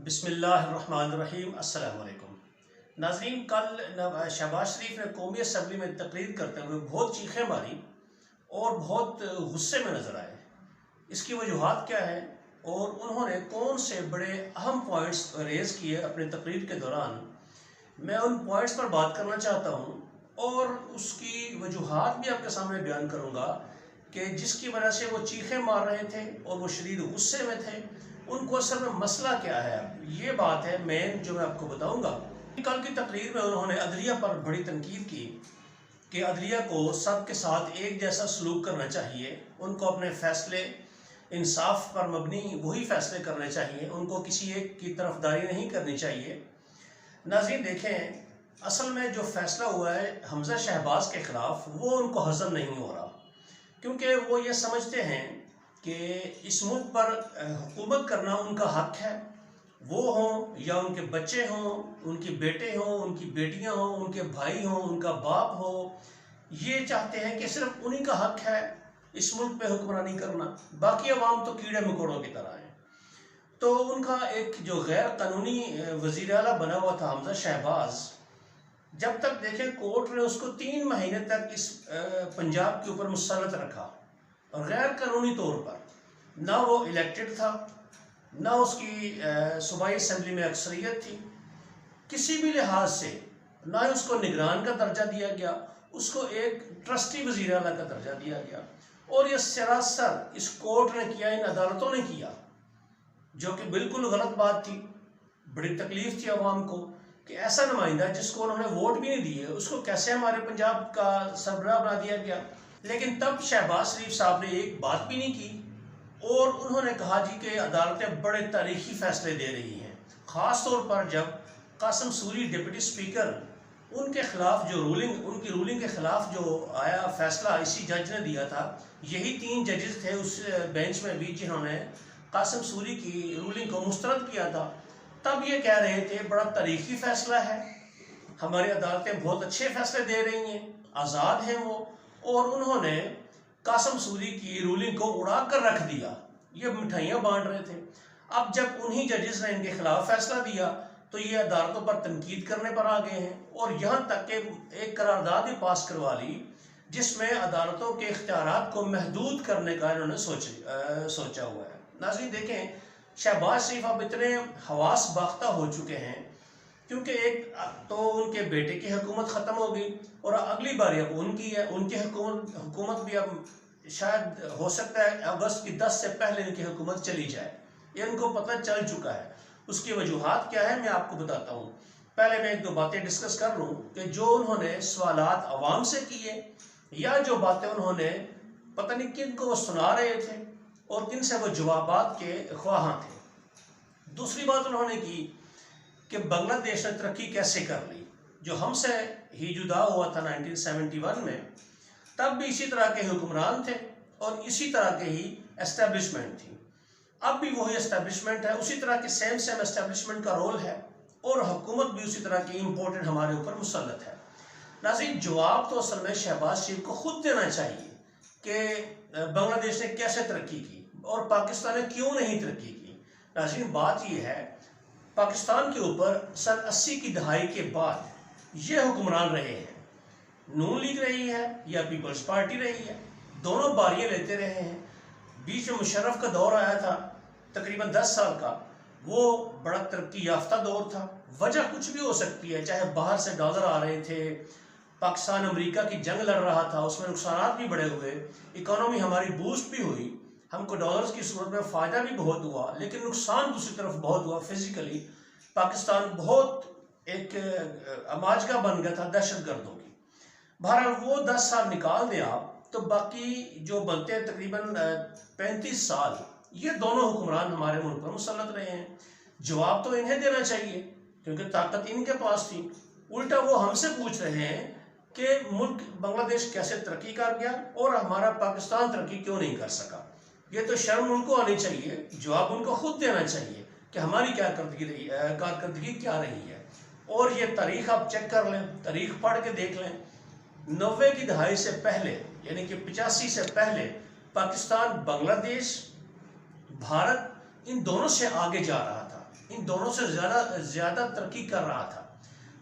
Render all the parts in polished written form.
بسم اللہ الرحمن الرحیم۔ السلام علیکم ناظرین، کل شہباز شریف نے قومی اسمبلی میں تقریر کرتے ہوئے بہت چیخیں ماری اور بہت غصے میں نظر آئے۔ اس کی وجوہات کیا ہے اور انہوں نے کون سے بڑے اہم پوائنٹس ریز کیے اپنے تقریر کے دوران، میں ان پوائنٹس پر بات کرنا چاہتا ہوں اور اس کی وجوہات بھی آپ کے سامنے بیان کروں گا کہ جس کی وجہ سے وہ چیخیں مار رہے تھے اور وہ شدید غصے میں تھے، ان کو اصل میں مسئلہ کیا ہے۔ یہ بات ہے مین جو میں آپ کو بتاؤں گا۔ کل کی تقریر میں انہوں نے عدلیہ پر بڑی تنقید کی کہ عدلیہ کو سب کے ساتھ ایک جیسا سلوک کرنا چاہیے، ان کو اپنے فیصلے انصاف پر مبنی وہی فیصلے کرنے چاہیے، ان کو کسی ایک کی طرفداری نہیں کرنی چاہیے۔ ناظرین دیکھیں، اصل میں جو فیصلہ ہوا ہے حمزہ شہباز کے خلاف، وہ ان کو ہضم نہیں ہو رہا، کیونکہ وہ یہ سمجھتے ہیں کہ اس ملک پر حکومت کرنا ان کا حق ہے، وہ ہوں یا ان کے بچے ہوں، ان کے بیٹے ہوں، ان کی بیٹیاں ہوں، ان کے بھائی ہوں، ان کا باپ ہو، یہ چاہتے ہیں کہ صرف انہی کا حق ہے اس ملک پہ حکمرانی کرنا، باقی عوام تو کیڑے مکوڑوں کی طرح ہیں۔ تو ان کا ایک جو غیر قانونی وزیر اعلیٰ بنا ہوا تھا حمزہ شہباز، جب تک دیکھیں کورٹ نے اس کو 3 مہینے تک اس پنجاب کے اوپر مسلط رکھا اور غیر قانونی طور پر، نہ وہ الیکٹڈ تھا، نہ اس کی صوبائی اسمبلی میں اکثریت تھی، کسی بھی لحاظ سے نہ اس کو نگران کا درجہ دیا گیا، اس کو ایک ٹرسٹی وزیر اعلیٰ کا درجہ دیا گیا، اور یہ سراسر اس کورٹ نے کیا، ان عدالتوں نے کیا، جو کہ بالکل غلط بات تھی۔ بڑی تکلیف تھی عوام کو کہ ایسا نمائندہ جس کو انہوں نے ووٹ بھی نہیں دیے، اس کو کیسے ہمارے پنجاب کا سربراہ بنا دیا گیا۔ لیکن تب شہباز شریف صاحب نے ایک بات بھی نہیں کی اور انہوں نے کہا جی کہ عدالتیں بڑے تاریخی فیصلے دے رہی ہیں، خاص طور پر جب قاسم سوری ڈپٹی اسپیکر، ان کے خلاف جو ان کی رولنگ کے خلاف جو آیا فیصلہ اسی جج نے دیا تھا، یہی 3 ججز تھے اس بینچ میں بھی جنہوں نے قاسم سوری کی رولنگ کو مسترد کیا تھا۔ تب یہ کہہ رہے تھے بڑا تاریخی فیصلہ ہے، ہماری عدالتیں بہت اچھے فیصلے دے رہی ہیں، آزاد ہیں وہ، اور انہوں نے قاسم سوری کی رولنگ کو اڑا کر رکھ دیا، یہ مٹھائیاں بانٹ رہے تھے۔ اب جب انہی ججز نے ان کے خلاف فیصلہ دیا تو یہ عدالتوں پر تنقید کرنے پر آ گئے ہیں، اور یہاں تک کہ ایک قرارداد بھی پاس کروا لی جس میں عدالتوں کے اختیارات کو محدود کرنے کا انہوں نے سوچا ہوا ہے۔ ناظرین دیکھیں، شہباز شریف اب اتنے حواس باختہ ہو چکے ہیں کیونکہ ایک تو ان کے بیٹے کی حکومت ختم ہو گئی اور اگلی باری اب ان کی ہے، ان کی حکومت بھی اب شاید ہو سکتا ہے اگست کی 10 سے پہلے ان کی حکومت چلی جائے، یہ ان کو پتہ چل چکا ہے۔ اس کی وجوہات کیا ہے میں آپ کو بتاتا ہوں۔ پہلے میں 1-2 باتیں ڈسکس کر لوں کہ جو انہوں نے سوالات عوام سے کیے یا جو باتیں انہوں نے پتہ نہیں کن کو وہ سنا رہے تھے اور کن سے وہ جوابات کے خواہاں تھے۔ دوسری بات انہوں نے کی کہ بنگلہ دیش نے ترقی کیسے کر لی، جو ہم سے ہی جدا ہوا تھا 1971 میں، تب بھی اسی طرح کے حکمران تھے اور اسی طرح کے ہی اسٹیبلشمنٹ تھی، اب بھی وہی اسٹیبلشمنٹ ہے، اسی طرح کے سیم اسٹیبلشمنٹ کا رول ہے اور حکومت بھی اسی طرح کی امپورٹنٹ ہمارے اوپر مسلط ہے۔ ناظرین جواب تو اصل میں شہباز شریف کو خود دینا چاہیے کہ بنگلہ دیش نے کیسے ترقی کی اور پاکستان نے کیوں نہیں ترقی کی۔ ناظرین بات یہ ہے، پاکستان کے اوپر سن 80 کی دہائی کے بعد یہ حکمران رہے ہیں، نون لیگ رہی ہے یا پیپلز پارٹی رہی ہے، دونوں باریاں لیتے رہے ہیں۔ بیچ میں مشرف کا دور آیا تھا تقریباً 10 سال کا، وہ بڑا ترقی یافتہ دور تھا۔ وجہ کچھ بھی ہو سکتی ہے، چاہے باہر سے ڈالر آ رہے تھے، پاکستان امریکہ کی جنگ لڑ رہا تھا، اس میں نقصانات بھی بڑے ہوئے، اکانومی ہماری بوسٹ بھی ہوئی، ہم کو ڈالرز کی صورت میں فائدہ بھی بہت ہوا، لیکن نقصان دوسری طرف بہت ہوا۔ فزیکلی پاکستان بہت ایک اماجگاہ بن گیا تھا دہشت گردوں کی۔ بہرحال وہ 10 سال نکال دیں آپ تو باقی جو بنتے ہیں تقریباً 35 سال، یہ دونوں حکمران ہمارے ملک پر مسلط رہے ہیں۔ جواب تو انہیں دینا چاہیے کیونکہ طاقت ان کے پاس تھی، الٹا وہ ہم سے پوچھ رہے ہیں کہ ملک بنگلہ دیش کیسے ترقی کر گیا اور ہمارا پاکستان ترقی کیوں نہیں کر سکا۔ یہ تو شرم ان کو آنی چاہیے، جواب ان کو خود دینا چاہیے کہ ہماری کارکردگی کیا رہی ہے۔ اور یہ تاریخ آپ چیک کر لیں، تاریخ پڑھ کے دیکھ لیں، 90 کی دہائی سے پہلے یعنی کہ 85 سے پہلے پاکستان بنگلہ دیش، بھارت ان دونوں سے آگے جا رہا تھا، ان دونوں سے زیادہ ترقی کر رہا تھا۔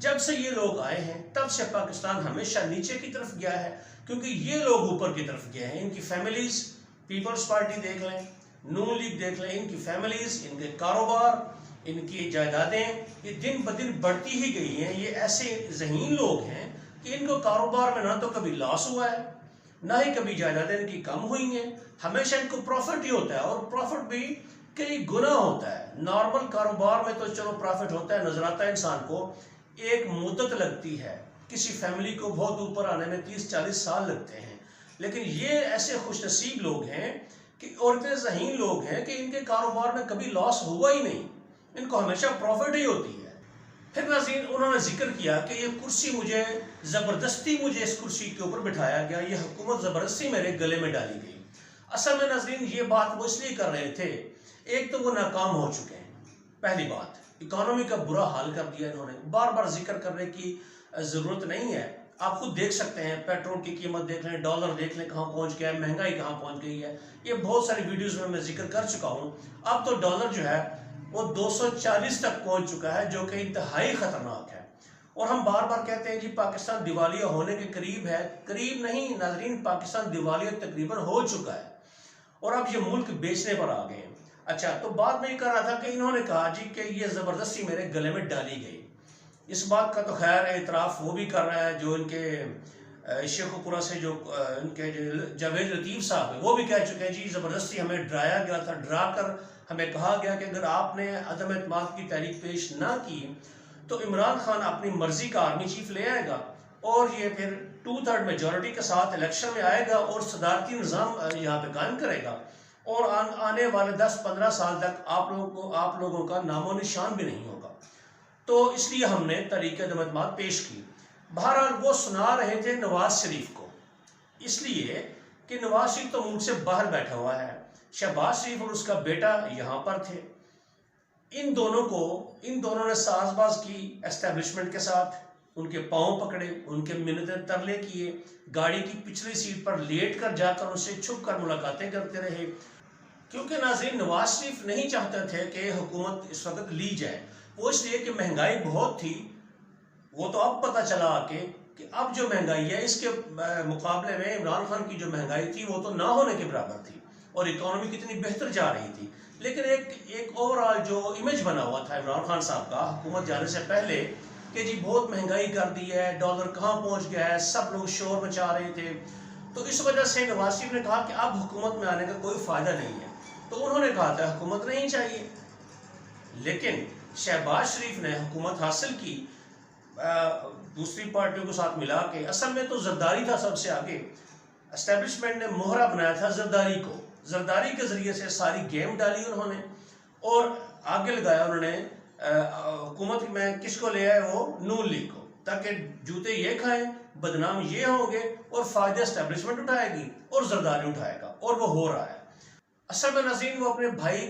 جب سے یہ لوگ آئے ہیں تب سے پاکستان ہمیشہ نیچے کی طرف گیا ہے، کیونکہ یہ لوگ اوپر کی طرف گئے ہیں۔ ان کی فیملیز، پیپلز پارٹی دیکھ لیں، نون لیگ دیکھ لیں، ان کی فیملیز، ان کے کاروبار، ان کی جائیدادیں یہ دن بدن بڑھتی ہی گئی ہیں۔ یہ ایسے ذہین لوگ ہیں کہ ان کو کاروبار میں نہ تو کبھی لاس ہوا ہے، نہ ہی کبھی جائیدادیں ان کی کم ہوئی ہیں، ہمیشہ ان کو پروفٹ ہی ہوتا ہے، اور پروفٹ بھی کئی گنا ہوتا ہے۔ نارمل کاروبار میں تو چلو پروفٹ ہوتا ہے، نظر آتا ہے انسان کو، ایک مدت لگتی ہے، کسی فیملی کو بہت اوپر آنے میں 30-40 سال لگتے ہیں، لیکن یہ ایسے خوش نصیب لوگ ہیں کہ اور اتنے ذہین لوگ ہیں کہ ان کے کاروبار میں کبھی لاس ہوا ہی نہیں، ان کو ہمیشہ پروفٹ ہی ہوتی ہے۔ پھر ناظرین انہوں نے ذکر کیا کہ یہ کرسی مجھے اس کرسی کے اوپر بٹھایا گیا، یہ حکومت زبردستی میرے گلے میں ڈالی گئی۔ اصل میں ناظرین یہ بات وہ اس لیے کر رہے تھے، ایک تو وہ ناکام ہو چکے ہیں، پہلی بات اکانومی کا برا حال کر دیا انہوں نے، بار بار ذکر کرنے کی ضرورت نہیں ہے، آپ خود دیکھ سکتے ہیں، پیٹرول کی قیمت دیکھ لیں، ڈالر دیکھ لیں کہاں پہنچ گیا ہے، مہنگائی کہاں پہنچ گئی ہے، یہ بہت ساری ویڈیوز میں ذکر کر چکا ہوں۔ اب تو ڈالر جو ہے وہ 240 تک پہنچ چکا ہے، جو کہ انتہائی خطرناک ہے، اور ہم بار بار کہتے ہیں جی پاکستان دیوالیہ ہونے کے قریب ہے، قریب نہیں ناظرین، پاکستان دیوالیہ تقریباً ہو چکا ہے، اور اب یہ ملک بیچنے پر آ گئے ہیں۔ اچھا، تو بات میں یہ کر رہا تھا کہ انہوں نے کہا جی کہ یہ زبردستی میرے گلے میں ڈالی گئی۔ اس بات کا تو خیر اعتراف وہ بھی کر رہا ہے جو ان کے شیخ پورہ سے جو ان کے جاوید لطیف صاحب ہیں، وہ بھی کہہ چکے ہیں جی زبردستی ہمیں ڈرایا گیا تھا، ڈرا کر ہمیں کہا گیا کہ اگر آپ نے عدم اعتماد کی تحریک پیش نہ کی تو عمران خان اپنی مرضی کا آرمی چیف لے آئے گا، اور یہ پھر 2/3 میجورٹی کے ساتھ الیکشن میں آئے گا اور صدارتی نظام یہاں پہ قائم کرے گا، اور آنے والے 10-15 سال تک آپ لوگوں کا نام و نشان بھی نہیں ہوگا۔ تو اس لیے ہم نے تحریک عدم اعتماد پیش کی۔ بہرحال وہ سنا رہے تھے نواز شریف کو، اس لیے کہ نواز شریف تو ملک سے باہر بیٹھا ہوا ہے، شہباز شریف اور اس کا بیٹا یہاں پر تھے، ان دونوں نے ساز باز کی اسٹیبلشمنٹ کے ساتھ، ان کے پاؤں پکڑے، ان کے منتیں ترلے کیے، گاڑی کی پچھلی سیٹ پر لیٹ کر جا کر ان سے چھپ کر ملاقاتیں کرتے رہے، کیونکہ ناظرین نواز شریف نہیں چاہتے تھے کہ حکومت اس وقت لی جائے، وہ اس لیے کہ مہنگائی بہت تھی۔ وہ تو اب پتہ چلا کہ اب جو مہنگائی ہے اس کے مقابلے میں عمران خان کی جو مہنگائی تھی وہ تو نہ ہونے کے برابر تھی، اور اکانومی کتنی بہتر جا رہی تھی، لیکن ایک اوورآل جو امیج بنا ہوا تھا عمران خان صاحب کا حکومت جانے سے پہلے کہ جی بہت مہنگائی کر دی ہے، ڈالر کہاں پہنچ گیا ہے، سب لوگ شور مچا رہے تھے، تو اس وجہ سے نواز شریف نے کہا کہ اب حکومت میں آنے کا کوئی فائدہ نہیں ہے، تو انہوں نے کہا تھا حکومت نہیں چاہیے، لیکن شہباز شریف نے حکومت حاصل کی دوسری پارٹیوں کے ساتھ ملا کے۔ اصل میں تو زرداری تھا سب سے آگے، اسٹیبلشمنٹ نے مہرہ بنایا تھا زرداری کو، زرداری کے ذریعے سے ساری گیم ڈالی انہوں نے، اور آگے لگایا انہوں نے حکومت میں کس کو لے آئے، وہ نون لیگ کو، تاکہ جوتے یہ کھائیں، بدنام یہ ہوں گے، اور فائدہ اسٹیبلشمنٹ اٹھائے گی اور زرداری اٹھائے گا، اور وہ ہو رہا ہے۔ اصل میں ناظرین وہ اپنے بھائی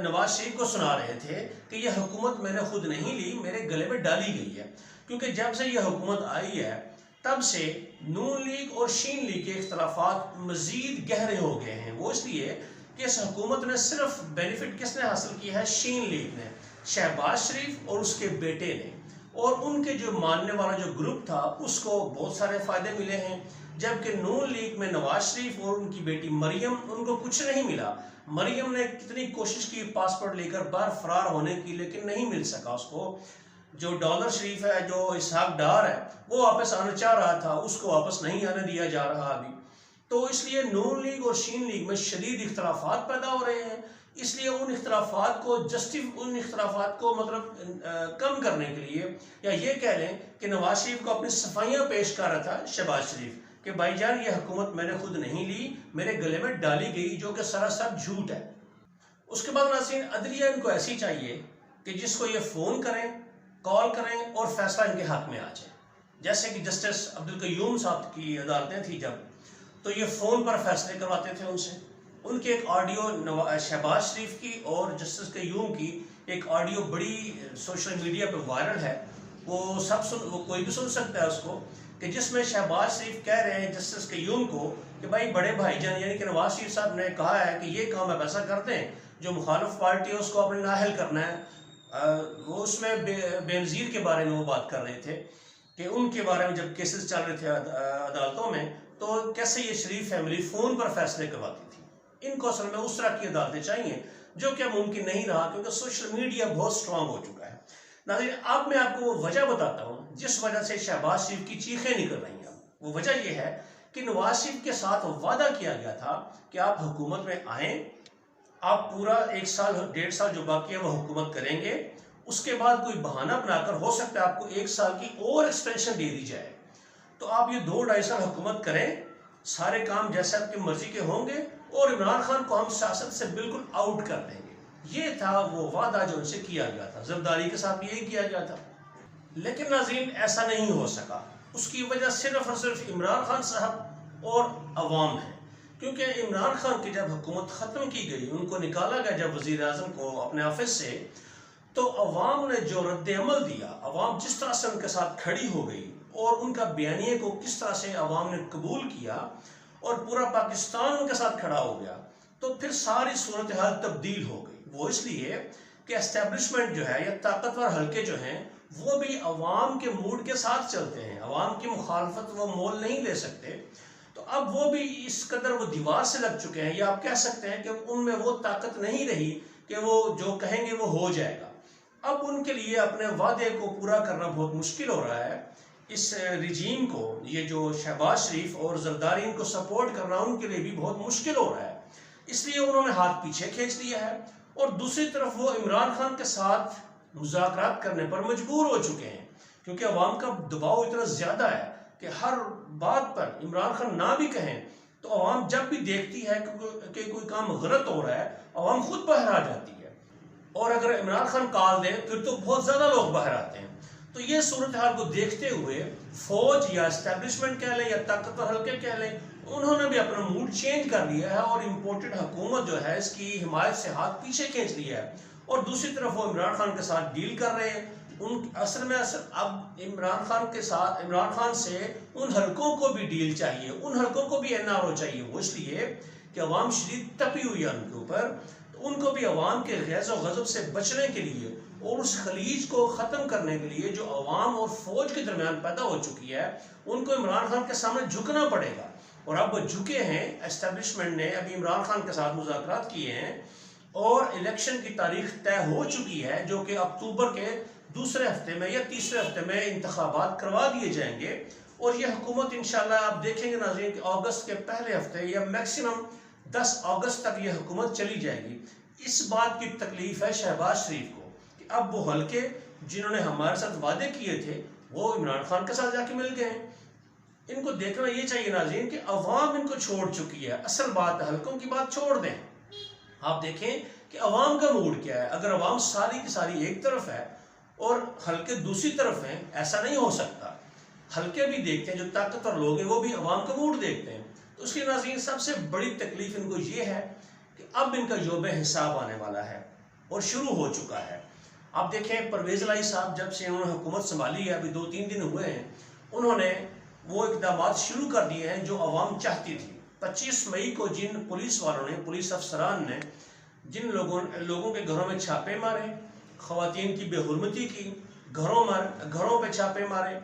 نواز شریف کو سنا رہے تھے کہ یہ حکومت میں نے خود نہیں لی، میرے گلے میں ڈالی گئی ہے، کیونکہ جب سے یہ حکومت آئی ہے تب سے نون لیگ اور شین لیگ کے اختلافات مزید گہرے ہو گئے ہیں۔ وہ اس لیے کہ اس حکومت نے صرف بینیفٹ کس نے حاصل کی ہے، شین لیگ نے، شہباز شریف اور اس کے بیٹے نے، اور ان کے جو ماننے والا جو گروپ تھا اس کو بہت سارے فائدے ملے ہیں، جبکہ نون لیگ میں نواز شریف اور ان کی بیٹی مریم ان کو کچھ نہیں ملا۔ مریم نے کتنی کوشش کی پاسپورٹ لے کر باہر فرار ہونے کی، لیکن نہیں مل سکا اس کو۔ جو ڈالر شریف ہے، جو اسحاق ڈار ہے، وہ واپس آنا چاہ رہا تھا، اس کو واپس نہیں آنے دیا جا رہا ابھی، تو اس لیے نون لیگ اور شین لیگ میں شدید اختلافات پیدا ہو رہے ہیں۔ اس لیے ان اختلافات کو مطلب کم کرنے کے لیے، یا یہ کہہ لیں کہ نواز شریف کو اپنی صفائیاں پیش کر رہا تھا شہباز شریف کہ بھائی جان یہ حکومت میں نے خود نہیں لی، میرے گلے میں ڈالی گئی، جو کہ سراسر جھوٹ ہے۔ اس کے بعد ناظرین عدلیہ ان کو ایسی چاہیے کہ جس کو یہ فون کریں، کال کریں اور فیصلہ ان کے حق میں آ جائے، جیسے کہ جسٹس عبدالقیوم صاحب کی عدالتیں تھیں جب، تو یہ فون پر فیصلے کرواتے تھے ان سے۔ ان کی ایک آڈیو شہباز شریف کی اور جسٹس قیوم کی ایک آڈیو بڑی سوشل میڈیا پہ وائرل ہے، وہ کوئی بھی سن سکتا ہے اس کو، کہ جس میں شہباز شریف کہہ رہے ہیں جسٹس قیوم کو کہ بھائی بڑے بھائی جان یعنی کہ نواز شریف صاحب نے کہا ہے کہ یہ کام آپ ایسا کر دیں، جو مخالف پارٹی ہے اس کو اپنے نااہل کرنا ہے، وہ اس میں بینظیر کے بارے میں وہ بات کر رہے تھے کہ ان کے بارے میں جب کیسز چل رہے تھے عدالتوں میں تو کیسے یہ شریف فیملی فون پر فیصلے کرواتی تھی۔ ان کو اصل میں اس طرح کی عدالتیں چاہیے، جو کہ ممکن نہیں رہا کیونکہ سوشل میڈیا بہت سٹرانگ ہو چکا ہے۔ ناظرین، اب میں آپ کو وہ وجہ بتاتا ہوں جس وجہ سے شہباز شریف کی چیخیں نکل رہی ہیں۔ وہ وجہ یہ ہے کہ نواز شریف کے ساتھ وعدہ کیا گیا تھا کہ آپ حکومت میں آئیں، آپ پورا 1 سال 1.5 سال جو باقی ہے وہ حکومت کریں گے، اس کے بعد کوئی بہانہ بنا کر ہو سکتا ہے آپ کو 1 سال کی اور ایکسٹینشن دے دی جائے، تو آپ یہ 2-2.5 سال حکومت کریں، سارے کام جیسے آپ کی مرضی کے ہوں گے اور عمران خان کو ہم سیاست سے بالکل آؤٹ کر دیں گے۔ یہ تھا وہ وعدہ جو ان سے کیا گیا تھا، زرداری کے ساتھ بھی یہی کیا گیا تھا۔ لیکن ناظرین، ایسا نہیں ہو سکا۔ اس کی وجہ صرف اور صرف عمران خان صاحب اور عوام ہے، کیونکہ عمران خان کی جب حکومت ختم کی گئی، ان کو نکالا گیا جب وزیر اعظم کو اپنے آفس سے، تو عوام نے جو رد عمل دیا، عوام جس طرح سے ان کے ساتھ کھڑی ہو گئی اور ان کا بیانیے کو کس طرح سے عوام نے قبول کیا اور پورا پاکستان ان کے ساتھ کھڑا ہو گیا، تو پھر ساری صورتحال تبدیل ہو گئی۔ وہ اس لیے کہ اسٹیبلشمنٹ جو ہے یا طاقتور حلقے جو ہیں وہ بھی عوام کے موڈ کے ساتھ چلتے ہیں، عوام کی مخالفت وہ مول نہیں لے سکتے، تو اب وہ بھی اس قدر وہ دیوار سے لگ چکے ہیں، یا آپ کہہ سکتے ہیں کہ ان میں وہ طاقت نہیں رہی کہ وہ جو کہیں گے وہ ہو جائے گا۔ اب ان کے لیے اپنے وعدے کو پورا کرنا بہت مشکل ہو رہا ہے۔ اس رجیم کو، یہ جو شہباز شریف اور زرداری ان کو سپورٹ کرنا ان کے لیے بھی بہت مشکل ہو رہا ہے، اس لیے انہوں نے ہاتھ پیچھے کھینچ لیا ہے، اور دوسری طرف وہ عمران خان کے ساتھ مذاکرات کرنے پر مجبور ہو چکے ہیں، کیونکہ عوام کا دباؤ اتنا زیادہ ہے کہ ہر بات پر عمران خان نہ بھی کہیں تو عوام جب بھی دیکھتی ہے کہ کوئی کام غلط ہو رہا ہے، عوام خود باہر آ جاتی ہے، اور اگر عمران خان کال دے پھر تو بہت زیادہ لوگ باہر آتے ہیں۔ تو یہ صورتحال کو دیکھتے ہوئے فوج یا اسٹیبلشمنٹ کہہ لیں یا طاقتور حلقے کہہ لیں، انہوں نے بھی اپنا موڈ چینج کر لیا ہے اور امپورٹڈ حکومت جو ہے اس کی حمایت سے ہاتھ پیچھے کھینچ لیا ہے، اور دوسری طرف وہ عمران خان کے ساتھ ڈیل کر رہے ہیں۔ اصل میں اب عمران خان سے ان حلقوں کو بھی ڈیل چاہیے، ان حلقوں کو بھی NRO چاہیے۔ وہ اس لیے کہ عوام شدید تپی ہوئی ہے ان کے اوپر، تو ان کو بھی عوام کے غیظ و غضب سے بچنے کے لیے اور اس خلیج کو ختم کرنے کے لیے جو عوام اور فوج کے درمیان پیدا ہو چکی ہے، ان کو عمران خان کے سامنے جھکنا پڑے گا، اور اب وہ جھکے ہیں۔ اسٹیبلشمنٹ نے ابھی عمران خان کے ساتھ مذاکرات کیے ہیں اور الیکشن کی تاریخ طے ہو چکی ہے، جو کہ اکتوبر کے دوسرے ہفتے میں یا تیسرے ہفتے میں انتخابات کروا دیے جائیں گے، اور یہ حکومت انشاءاللہ آپ دیکھیں گے ناظرین کہ اگست کے پہلے ہفتے یا میکسیمم 10 اگست تک یہ حکومت چلی جائے گی۔ اس بات کی تکلیف ہے شہباز شریف کو کہ اب وہ حلقے جنہوں نے ہمارے ساتھ وعدے کیے تھے وہ عمران خان کے ساتھ جا کے مل گئے ہیں۔ ان کو دیکھنا یہ چاہیے ناظرین کہ عوام ان کو چھوڑ چکی ہے۔ اصل بات حلقوں کی بات چھوڑ دیں، آپ دیکھیں کہ عوام کا موڈ کیا ہے۔ اگر عوام ساری کی ساری ایک طرف ہے اور حلقے دوسری طرف ہیں، ایسا نہیں ہو سکتا۔ حلقے بھی دیکھتے ہیں، جو طاقتور لوگ ہیں وہ بھی عوام کا موڈ دیکھتے ہیں۔ تو اس کی ناظرین سب سے بڑی تکلیف ان کو یہ ہے کہ اب ان کا یوم حساب آنے والا ہے اور شروع ہو چکا ہے۔ آپ دیکھیں پرویز الہی صاحب جب سے انہوں نے حکومت سنبھالی ہے، ابھی 2-3 دن ہوئے ہیں، انہوں نے وہ اقدامات شروع کر دیے ہیں جو عوام چاہتی تھی۔ 25 مئی کو جن پولیس والوں نے، پولیس افسران نے جن لوگوں کے گھروں میں چھاپے مارے، خواتین کی بے حرمتی کی، گھروں پہ چھاپے مارے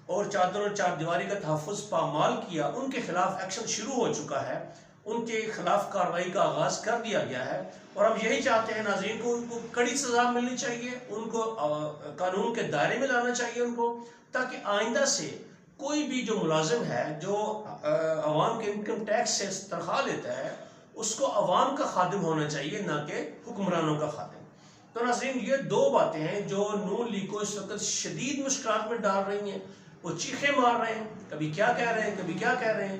اور چادر و چار دیواری کا تحفظ پامال کیا، ان کے خلاف ایکشن شروع ہو چکا ہے، ان کے خلاف کارروائی کا آغاز کر دیا گیا ہے، اور ہم یہی چاہتے ہیں ناظرین کو ان کو کڑی سزا ملنی چاہیے، ان کو قانون کے دائرے میں لانا چاہیے ان کو، تاکہ آئندہ سے کوئی بھی جو ملازم ہے جو عوام کے انکم ٹیکس سے تنخواہ لیتا ہے، اس کو عوام کا خادم ہونا چاہیے، نہ کہ حکمرانوں کا خادم۔ تو ناظرین یہ 2 باتیں ہیں جو نون لیگ کو اس وقت شدید مشکلات میں ڈال رہی ہیں۔ وہ چیخیں مار رہے ہیں، کبھی کیا کہہ رہے ہیں، کبھی کیا کہہ رہے ہیں۔